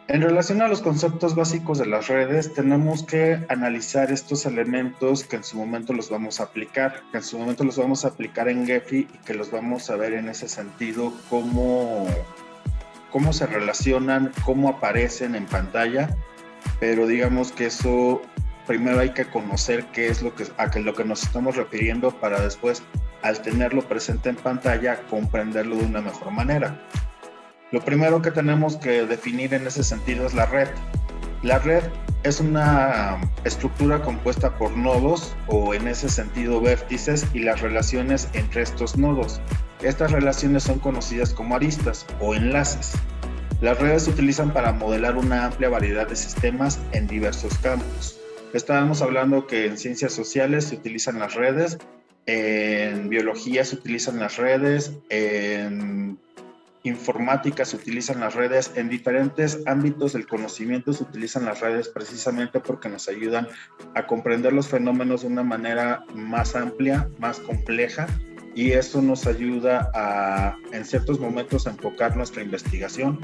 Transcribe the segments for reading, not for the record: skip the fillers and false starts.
En relación a los conceptos básicos de las redes, tenemos que analizar estos elementos que en su momento los vamos a aplicar, en Gephi y que los vamos a ver en ese sentido, cómo se relacionan, cómo aparecen en pantalla, pero digamos que eso primero hay que conocer qué es lo que nos estamos refiriendo para después, al tenerlo presente en pantalla, comprenderlo de una mejor manera. Lo primero que tenemos que definir en ese sentido es la red. La red es una estructura compuesta por nodos o en ese sentido vértices y las relaciones entre estos nodos. Estas relaciones son conocidas como aristas o enlaces. Las redes se utilizan para modelar una amplia variedad de sistemas en diversos campos. Estábamos hablando que en ciencias sociales se utilizan las redes, en biología se utilizan las redes, en informática se utilizan las redes, en diferentes ámbitos del conocimiento se utilizan las redes precisamente porque nos ayudan a comprender los fenómenos de una manera más amplia, más compleja, y eso nos ayuda a, en ciertos momentos, a enfocar nuestra investigación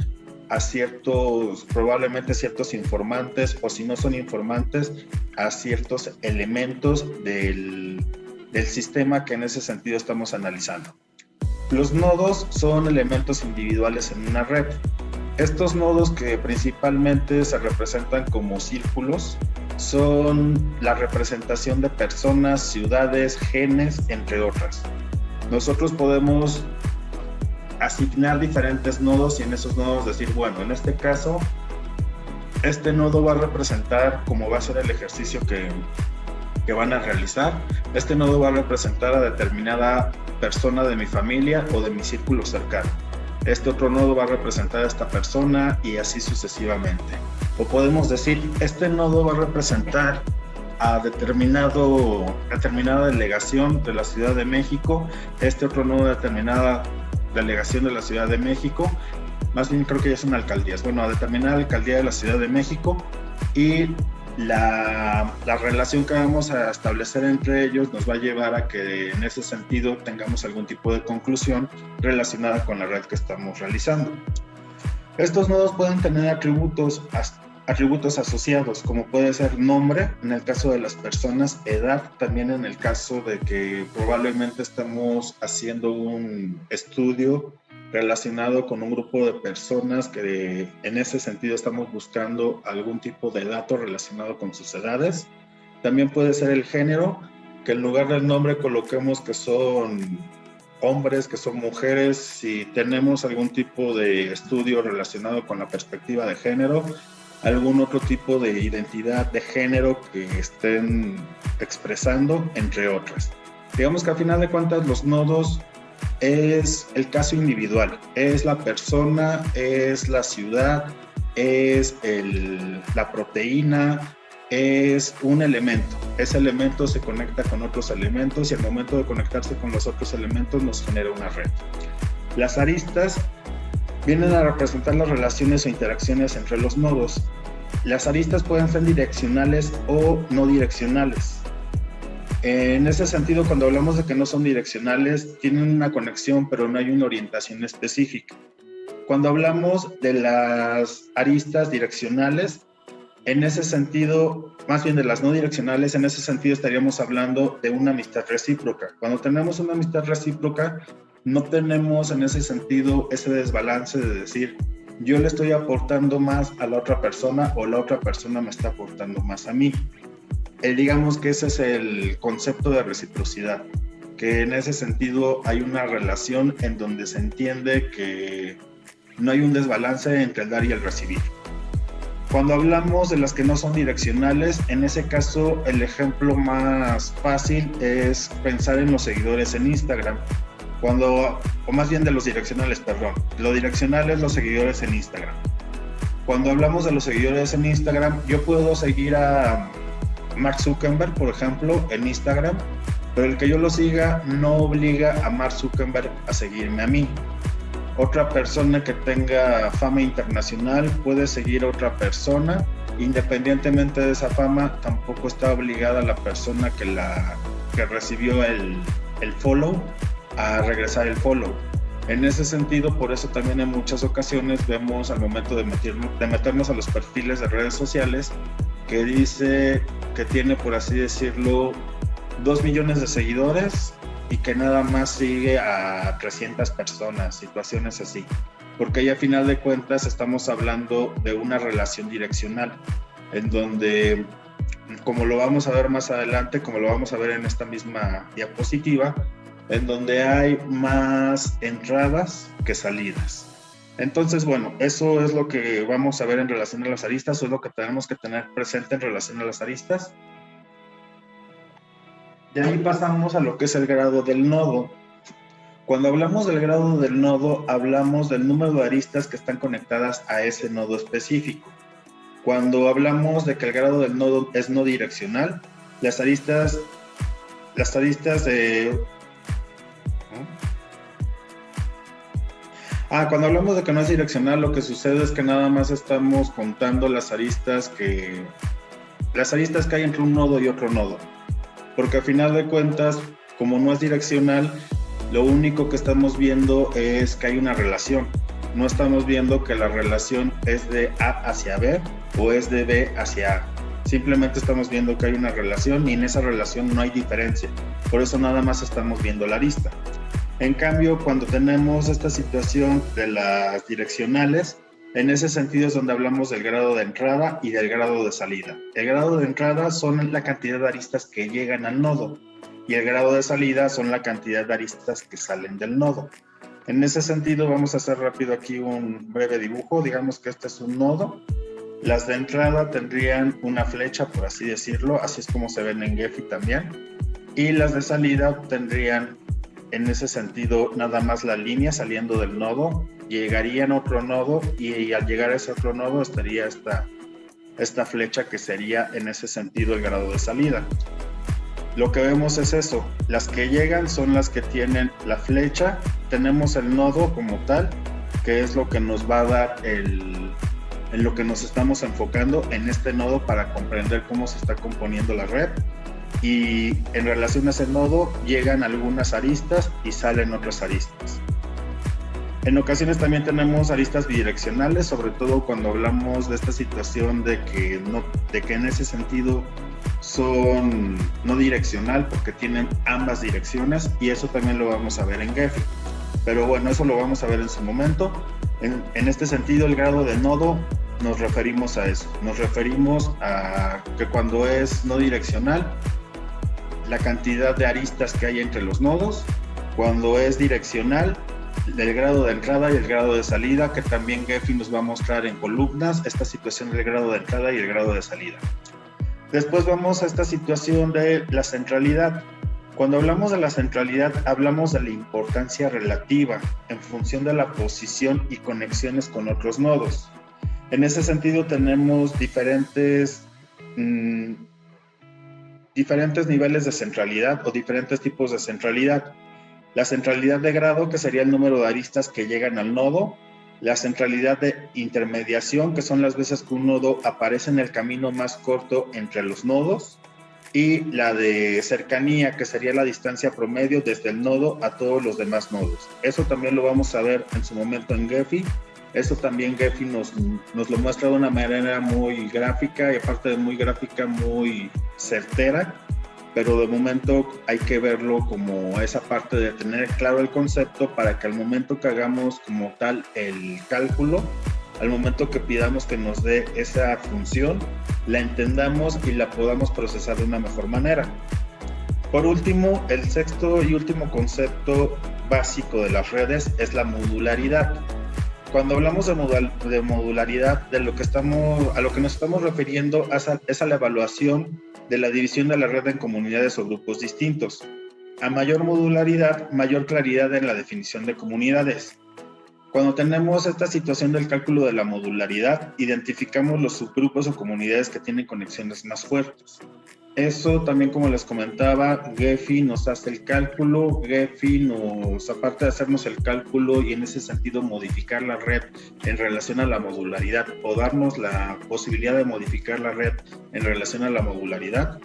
a probablemente ciertos informantes, o si no son informantes, a ciertos elementos del sistema que en ese sentido estamos analizando. Los nodos son elementos individuales en una red. Estos nodos, que principalmente se representan como círculos, son la representación de personas, ciudades, genes, entre otras. Nosotros podemos asignar diferentes nodos y en esos nodos decir, bueno, en este caso, este nodo va a representar cómo va a ser el ejercicio que van a realizar. Este nodo va a representar a determinada persona de mi familia o de mi círculo cercano. Este otro nodo va a representar a esta persona y así sucesivamente. O podemos decir, este nodo va a representar a determinada delegación de la Ciudad de México, este otro nodo de determinada delegación de la Ciudad de México, más bien creo que ya son alcaldías, bueno, a determinada alcaldía de la Ciudad de México, y la relación que vamos a establecer entre ellos nos va a llevar a que en ese sentido tengamos algún tipo de conclusión relacionada con la red que estamos realizando. Estos nodos pueden tener atributos asociados, como puede ser nombre, en el caso de las personas, edad, también en el caso de que probablemente estamos haciendo un estudio relacionado con un grupo de personas que en ese sentido estamos buscando algún tipo de dato relacionado con sus edades. También puede ser el género, que en lugar del nombre coloquemos que son hombres, que son mujeres. Si tenemos algún tipo de estudio relacionado con la perspectiva de género, algún otro tipo de identidad de género que estén expresando, entre otras. Digamos que a final de cuentas los nodos es el caso individual, es la persona, es la ciudad, es la proteína, es un elemento. Ese elemento se conecta con otros elementos y al momento de conectarse con los otros elementos nos genera una red. Las aristas vienen a representar las relaciones o interacciones entre los nodos. Las aristas pueden ser direccionales o no direccionales. En ese sentido, cuando hablamos de que no son direccionales, tienen una conexión, pero no hay una orientación específica. Cuando hablamos de las aristas direccionales, en ese sentido, más bien de las no direccionales, en ese sentido estaríamos hablando de una amistad recíproca. Cuando tenemos una amistad recíproca, no tenemos en ese sentido ese desbalance de decir, yo le estoy aportando más a la otra persona o la otra persona me está aportando más a mí. Digamos que ese es el concepto de reciprocidad, que en ese sentido hay una relación en donde se entiende que no hay un desbalance entre el dar y el recibir. Cuando hablamos de las que no son direccionales, en ese caso el ejemplo más fácil es pensar en los seguidores en Instagram. O más bien de los direccionales, perdón. Lo direccional es los seguidores en Instagram. Cuando hablamos de los seguidores en Instagram, yo puedo seguir a Mark Zuckerberg, por ejemplo, en Instagram, pero el que yo lo siga no obliga a Mark Zuckerberg a seguirme a mí. Otra persona que tenga fama internacional puede seguir a otra persona, independientemente de esa fama, tampoco está obligada la persona que recibió el el follow a regresar el follow. En ese sentido, por eso también en muchas ocasiones vemos al momento de meternos a los perfiles de redes sociales que dice que tiene, por así decirlo, 2 millones de seguidores y que nada más sigue a 300 personas, situaciones así. Porque ahí a final de cuentas estamos hablando de una relación direccional, en donde, como lo vamos a ver más adelante, como lo vamos a ver en esta misma diapositiva, en donde hay más entradas que salidas. Entonces, bueno, eso es lo que vamos a ver en relación a las aristas, eso es lo que tenemos que tener presente en relación a las aristas. De ahí pasamos a lo que es el grado del nodo. Cuando hablamos del grado del nodo, hablamos del número de aristas que están conectadas a ese nodo específico. Cuando hablamos de que el grado del nodo es no direccional, las aristas de... cuando hablamos de que no es direccional, lo que sucede es que nada más estamos contando las aristas que hay entre un nodo y otro nodo. Porque al final de cuentas, como no es direccional, lo único que estamos viendo es que hay una relación. No estamos viendo que la relación es de A hacia B o es de B hacia A. Simplemente estamos viendo que hay una relación y en esa relación no hay diferencia. Por eso nada más estamos viendo la arista. En cambio, cuando tenemos esta situación de las direccionales, en ese sentido es donde hablamos del grado de entrada y del grado de salida. El grado de entrada son la cantidad de aristas que llegan al nodo y el grado de salida son la cantidad de aristas que salen del nodo. En ese sentido vamos a hacer rápido aquí un breve dibujo. Digamos que este es un nodo. Las de entrada tendrían una flecha, por así decirlo, así es como se ven en Gephi también. Y las de salida tendrían, en ese sentido, nada más la línea saliendo del nodo, llegarían a otro nodo y al llegar a ese otro nodo estaría esta flecha que sería en ese sentido el grado de salida. Lo que vemos es eso, las que llegan son las que tienen la flecha, tenemos el nodo como tal, que es lo que nos va a dar en lo que nos estamos enfocando en este nodo para comprender cómo se está componiendo la red. Y en relación a ese nodo llegan algunas aristas y salen otras aristas. En ocasiones también tenemos aristas bidireccionales, sobre todo cuando hablamos de esta situación de que en ese sentido son no direccional porque tienen ambas direcciones, y eso también lo vamos a ver en Gephi. Pero bueno, eso lo vamos a ver en su momento. En este sentido, el grado de nodo nos referimos a eso. Nos referimos a que cuando es no direccional, la cantidad de aristas que hay entre los nodos. Cuando es direccional, el grado de entrada y el grado de salida, que también Gephi nos va a mostrar en columnas esta situación del grado de entrada y el grado de salida. Después vamos a esta situación de la centralidad. Cuando hablamos de la centralidad, hablamos de la importancia relativa en función de la posición y conexiones con otros nodos. En ese sentido tenemos diferentes niveles de centralidad o diferentes tipos de centralidad. La centralidad de grado, que sería el número de aristas que llegan al nodo. La centralidad de intermediación, que son las veces que un nodo aparece en el camino más corto entre los nodos. Y la de cercanía, que sería la distancia promedio desde el nodo a todos los demás nodos. Eso también lo vamos a ver en su momento en Gephi. Eso también Gephi nos lo muestra de una manera muy gráfica, y aparte de muy gráfica, muy certera. Pero de momento hay que verlo como esa parte de tener claro el concepto para que al momento que hagamos como tal el cálculo, al momento que pidamos que nos dé esa función, la entendamos y la podamos procesar de una mejor manera. Por último, el sexto y último concepto básico de las redes es la modularidad. Cuando hablamos de modularidad, a lo que nos estamos refiriendo es a la evaluación de la división de la red en comunidades o grupos distintos. A mayor modularidad, mayor claridad en la definición de comunidades. Cuando tenemos esta situación del cálculo de la modularidad, identificamos los subgrupos o comunidades que tienen conexiones más fuertes. Eso también, como les comentaba, Gephi nos hace el cálculo. Gephi aparte de hacernos el cálculo y en ese sentido modificar la red en relación a la modularidad o darnos la posibilidad de modificar la red en relación a la modularidad,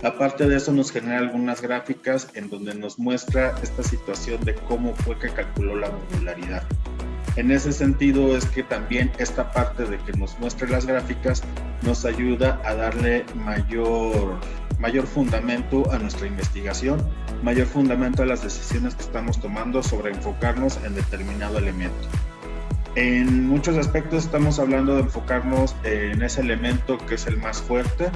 Aparte de eso, nos genera algunas gráficas en donde nos muestra esta situación de cómo fue que calculó la modularidad. En ese sentido es que también esta parte de que nos muestre las gráficas nos ayuda a darle mayor fundamento a nuestra investigación, mayor fundamento a las decisiones que estamos tomando sobre enfocarnos en determinado elemento. En muchos aspectos estamos hablando de enfocarnos en ese elemento que es el más fuerte,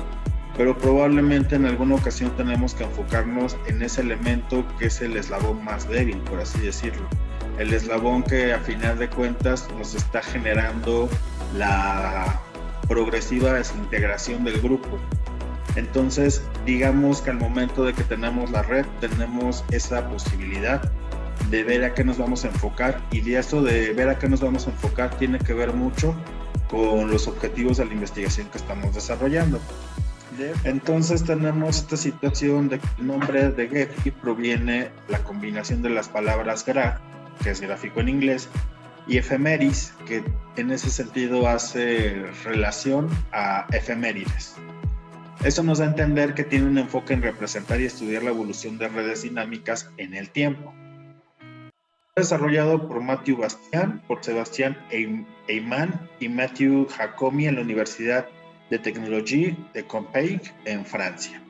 pero probablemente en alguna ocasión tenemos que enfocarnos en ese elemento que es el eslabón más débil, por así decirlo. El eslabón que a final de cuentas nos está generando la progresiva desintegración del grupo. Entonces, digamos que al momento de que tenemos la red, tenemos esa posibilidad de ver a qué nos vamos a enfocar, y de eso de ver a qué nos vamos a enfocar tiene que ver mucho con los objetivos de la investigación que estamos desarrollando. Entonces tenemos esta situación de que el nombre de Gephi proviene de la combinación de las palabras graph, que es gráfico en inglés, y ephemeris, que en ese sentido hace relación a efemérides. Eso nos da a entender que tiene un enfoque en representar y estudiar la evolución de redes dinámicas en el tiempo. Desarrollado por Mathieu Bastian, por Sebastián Heyman y Mathieu Hakomi en la Universidad de Tecnología de Compiègne en Francia.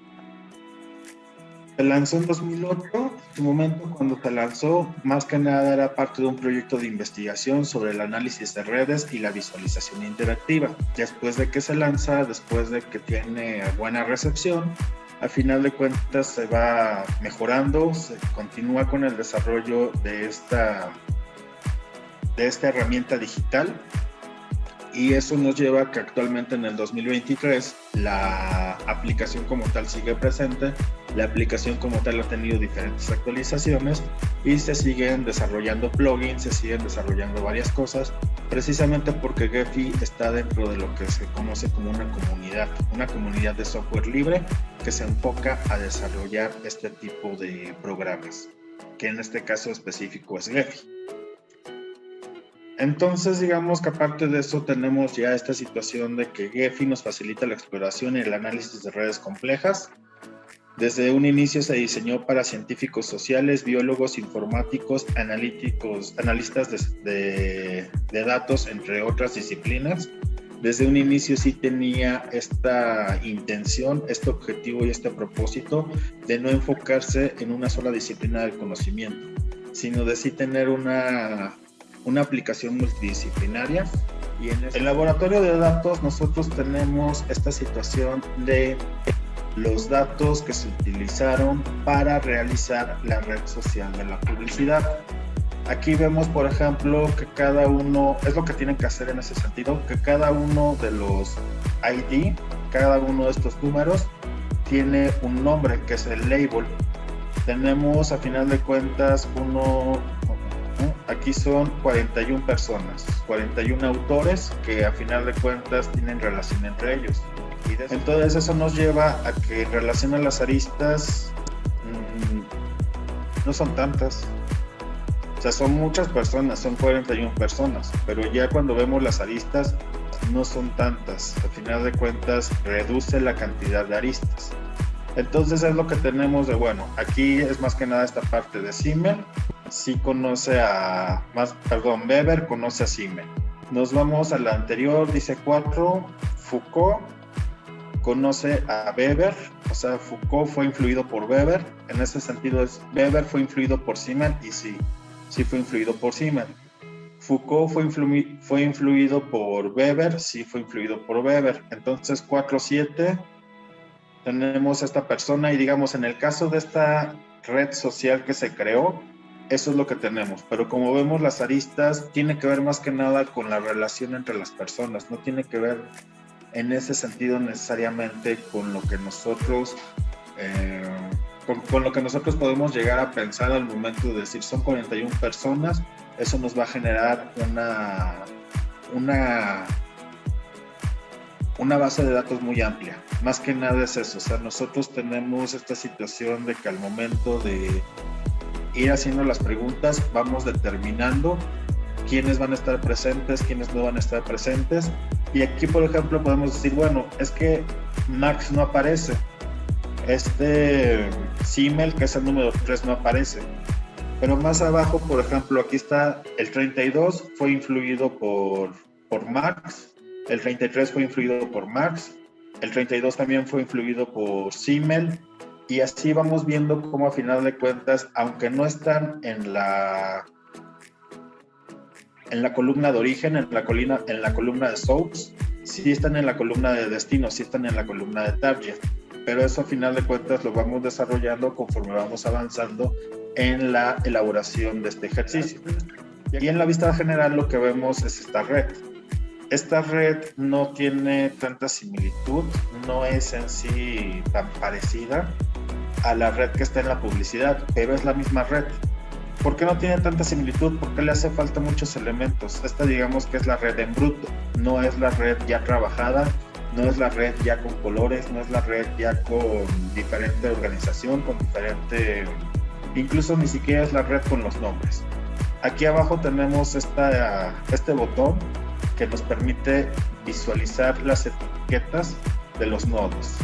Se lanzó en 2008. En su momento, cuando se lanzó, más que nada era parte de un proyecto de investigación sobre el análisis de redes y la visualización interactiva. Después de que se lanza, después de que tiene buena recepción, al final de cuentas se va mejorando, se continúa con el desarrollo de esta herramienta digital, y eso nos lleva a que actualmente en el 2023 la aplicación como tal sigue presente. La aplicación como tal ha tenido diferentes actualizaciones y se siguen desarrollando plugins, se siguen desarrollando varias cosas, precisamente porque Gephi está dentro de lo que se conoce como una comunidad de software libre que se enfoca a desarrollar este tipo de programas, que en este caso específico es Gephi. Entonces, digamos que aparte de eso tenemos ya esta situación de que Gephi nos facilita la exploración y el análisis de redes complejas. Desde un inicio se diseñó para científicos sociales, biólogos, informáticos, analistas de datos, entre otras disciplinas. Desde un inicio sí tenía esta intención, este objetivo y este propósito de no enfocarse en una sola disciplina del conocimiento, sino de sí tener una aplicación multidisciplinaria. Y en el laboratorio de datos nosotros tenemos esta situación de los datos que se utilizaron para realizar la red social de la publicidad. Aquí vemos, por ejemplo, que cada uno, es lo que tienen que hacer en ese sentido, que cada uno de los ID, cada uno de estos números, tiene un nombre que es el label. Tenemos a final de cuentas aquí son 41 personas, 41 autores que a final de cuentas tienen relación entre ellos. Entonces eso nos lleva a que en relación a las aristas no son tantas. O sea, son muchas personas, son 41 personas, pero ya cuando vemos las aristas no son tantas. A final de cuentas reduce la cantidad de aristas. Entonces es lo que tenemos de bueno. Aquí es más que nada esta parte de Simmel. Sí conoce Weber conoce a Simmel. Nos vamos a la anterior, dice 4, Foucault conoce a Weber, o sea, Foucault fue influido por Weber. En ese sentido Weber fue influido por Simmel y sí fue influido por Simmel. Foucault fue influido por Weber, sí fue influido por Weber. Entonces 4-7 tenemos a esta persona y digamos en el caso de esta red social que se creó, eso es lo que tenemos, pero como vemos las aristas tiene que ver más que nada con la relación entre las personas, no tiene que ver en ese sentido necesariamente con lo que nosotros con lo que nosotros podemos llegar a pensar al momento de decir son 41 personas. Eso nos va a generar una base de datos muy amplia. Más que nada es eso, o sea, nosotros tenemos esta situación de que al momento de ir haciendo las preguntas vamos determinando quiénes van a estar presentes, quiénes no van a estar presentes. Y aquí, por ejemplo, podemos decir, bueno, es que Max no aparece. Este Simmel, que es el número 3, no aparece. Pero más abajo, por ejemplo, aquí está el 32, fue influido por Marx, el 33 fue influido por Marx, el 32 también fue influido por Simmel, y así vamos viendo cómo a final de cuentas, aunque no están en la columna de origen, en la columna de source, sí están en la columna de destino, sí están en la columna de target, pero eso a final de cuentas lo vamos desarrollando conforme vamos avanzando en la elaboración de este ejercicio. Y en la vista general lo que vemos es esta red. Esta red no tiene tanta similitud, no es en sí tan parecida a la red que está en la publicidad, pero es la misma red. ¿Por qué no tiene tanta similitud? Porque le hace falta muchos elementos. Esta digamos que es la red en bruto, no es la red ya trabajada, no es la red ya con colores, no es la red ya con diferente organización, con diferente... Incluso ni siquiera es la red con los nombres. Aquí abajo tenemos este botón que nos permite visualizar las etiquetas de los nodos.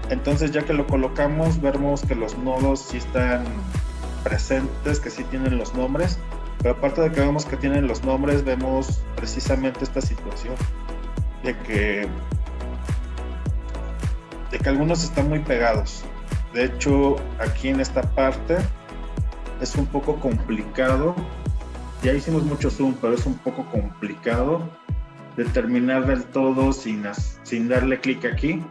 Entonces ya que lo colocamos, vemos que los nodos sí están presentes, que sí tienen los nombres, pero aparte de que vemos que tienen los nombres, vemos precisamente esta situación de que algunos están muy pegados. De hecho, aquí en esta parte es un poco complicado, ya hicimos mucho zoom, pero es un poco complicado determinar del todo sin darle clic aquí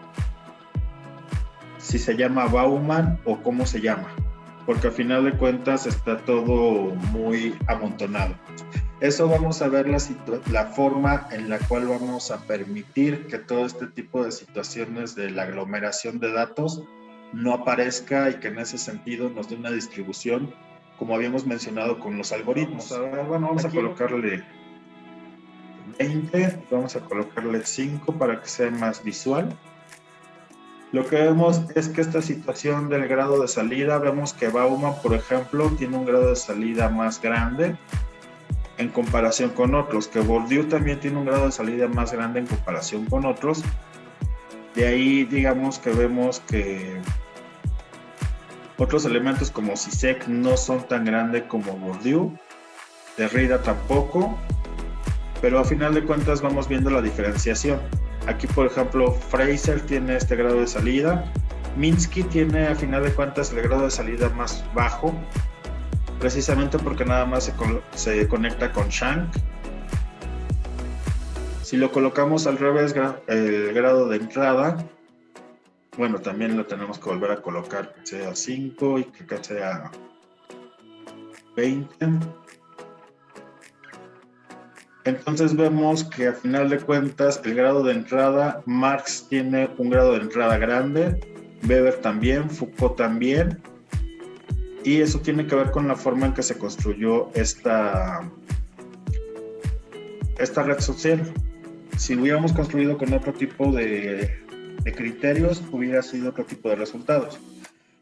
si se llama Bauman o cómo se llama, porque al final de cuentas está todo muy amontonado. Eso vamos a ver la forma en la cual vamos a permitir que todo este tipo de situaciones de la aglomeración de datos no aparezca y que en ese sentido nos dé una distribución como habíamos mencionado con los algoritmos. Bueno, vamos a colocarle 20, vamos a colocarle 5 para que sea más visual. Lo que vemos es que esta situación del grado de salida, vemos que Bauman, por ejemplo, tiene un grado de salida más grande en comparación con otros, que Bourdieu también tiene un grado de salida más grande en comparación con otros. De ahí, digamos que vemos que otros elementos como Zizek no son tan grandes como Bourdieu, Derrida tampoco, pero a final de cuentas vamos viendo la diferenciación. Aquí, por ejemplo, Fraser tiene este grado de salida, Minsky tiene a final de cuentas el grado de salida más bajo, precisamente porque nada más se conecta con Shank. Si lo colocamos al revés, el grado de entrada, bueno, también lo tenemos que volver a colocar, que sea 5 y que acá sea 20. Entonces vemos que a final de cuentas el grado de entrada, Marx tiene un grado de entrada grande, Weber también, Foucault también, y eso tiene que ver con la forma en que se construyó esta red social. Si hubiéramos construido con otro tipo de criterios, hubiera sido otro tipo de resultados.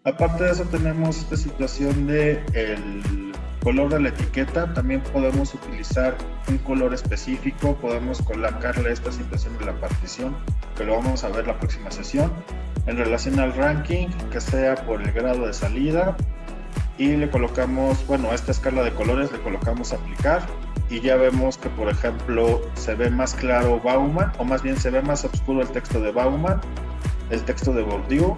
Aparte de eso, tenemos esta situación de el color de la etiqueta. También podemos utilizar un color específico, podemos colocarle esta situación de la partición, que lo vamos a ver la próxima sesión, en relación al ranking, que sea por el grado de salida, y le colocamos, bueno, a esta escala de colores le colocamos aplicar, y ya vemos que, por ejemplo, se ve más claro Bauman, o más bien se ve más oscuro el texto de Bauman, el texto de Bourdieu,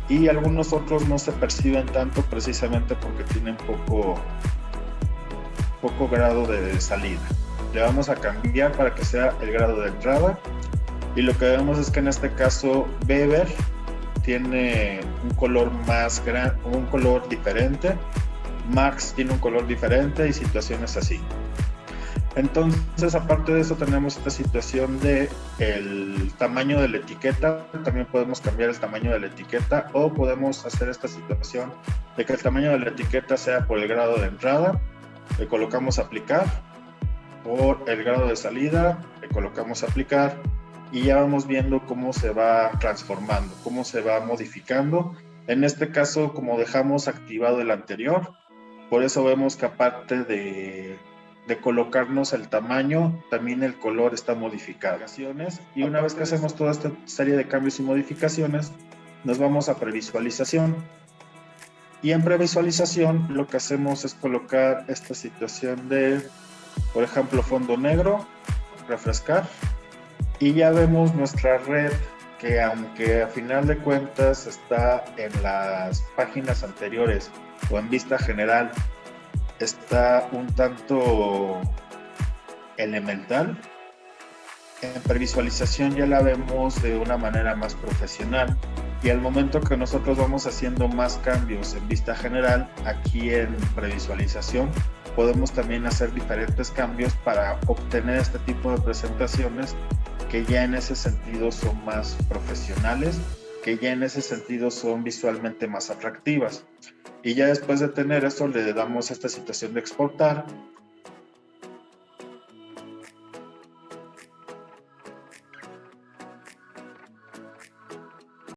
y algunos otros no se perciben tanto precisamente porque tienen poco grado de salida. Le vamos a cambiar para que sea el grado de entrada, y lo que vemos es que en este caso Weber tiene un color más grande, un color diferente, Marx tiene un color diferente y situaciones así. Entonces, aparte de eso, tenemos esta situación de el tamaño de la etiqueta. También podemos cambiar el tamaño de la etiqueta, o podemos hacer esta situación de que el tamaño de la etiqueta sea por el grado de entrada, le colocamos aplicar, por el grado de salida, le colocamos aplicar, y ya vamos viendo cómo se va transformando, cómo se va modificando. En este caso, como dejamos activado el anterior, por eso vemos que aparte de colocarnos el tamaño, también el color está modificado. Y una vez que hacemos toda esta serie de cambios y modificaciones, nos vamos a previsualización. Y en previsualización lo que hacemos es colocar esta situación de, por ejemplo, fondo negro, refrescar, y ya vemos nuestra red que, aunque a final de cuentas está en las páginas anteriores o en vista general, está un tanto elemental, en previsualización ya la vemos de una manera más profesional, y al momento que nosotros vamos haciendo más cambios en vista general, aquí en previsualización podemos también hacer diferentes cambios para obtener este tipo de presentaciones que ya en ese sentido son más profesionales, que ya en ese sentido son visualmente más atractivas. Y ya después de tener esto le damos esta situación de exportar,